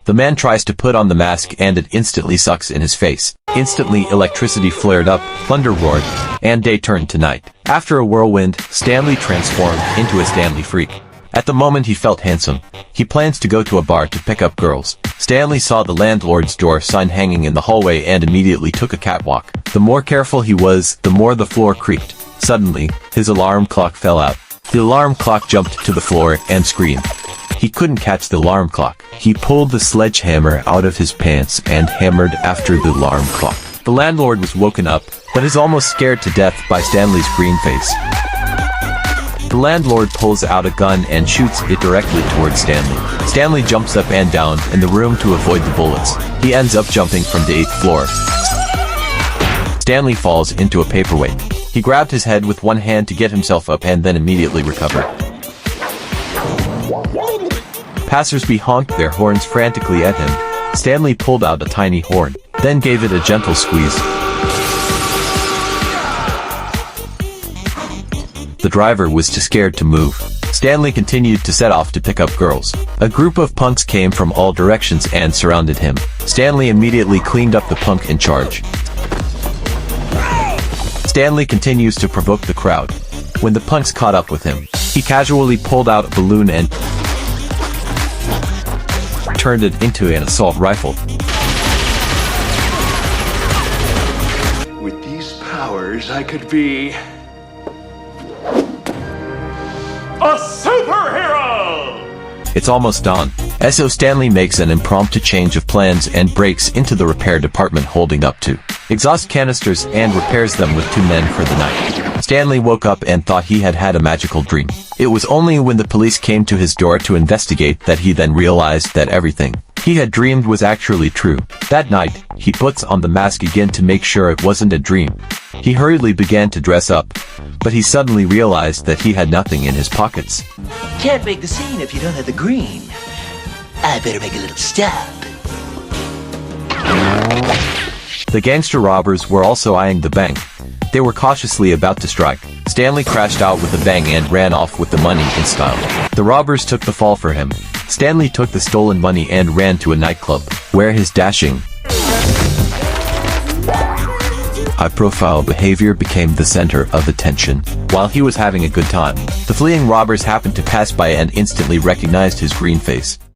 The man tries to put on the mask and it instantly sucks in his face. Instantly electricity flared up, thunder roared, and day turned to night. After a whirlwind, Stanley transformed into a Stanley freak. At the moment he felt handsome. He plans to go to a bar to pick up girls. Stanley saw the landlord's door sign hanging in the hallway and immediately took a catwalk. The more careful he was, the more the floor creaked. Suddenly, his alarm clock fell out. The alarm clock jumped to the floor and screamed. He couldn't catch the alarm clock. He pulled the sledgehammer out of his pants and hammered after the alarm clock. The landlord was woken up, but is almost scared to death by Stanley's green face. The landlord pulls out a gun and shoots it directly towards Stanley. Stanley jumps up and down in the room to avoid the bullets. He ends up jumping from the 8th floor. Stanley falls into a paperweight. He grabbed his head with one hand to get himself up and then immediately recovered. Passers-by honked their horns frantically at him. Stanley pulled out a tiny horn, then gave it a gentle squeeze. The driver was too scared to move. Stanley continued to set off to pick up girls. A group of punks came from all directions and surrounded him. Stanley immediately cleaned up the punk in charge. Stanley continues to provoke the crowd. When the punks caught up with him, he casually pulled out a balloon and turned it into an assault rifle. With these powers, I could be a superhero! It's almost dawn. So Stanley makes an impromptu change of plans and breaks into the repair department holding up two exhaust canisters and repairs them with two men for the night. Stanley woke up and thought he had had a magical dream. It was only when the police came to his door to investigate that he then realized that everything he had dreamed was actually true. That night, he puts on the mask again to make sure it wasn't a dream. He hurriedly began to dress up, but he suddenly realized that he had nothing in his pockets. Can't make the scene if you don't have the green. I better make a little stop. The gangster robbers were also eyeing the bank. They were cautiously about to strike. Stanley crashed out with a bang and ran off with the money in style. The robbers took the fall for him. Stanley took the stolen money and ran to a nightclub, where his dashing, high-profile behavior became the center of attention. While he was having a good time, the fleeing robbers happened to pass by and instantly recognized his green face.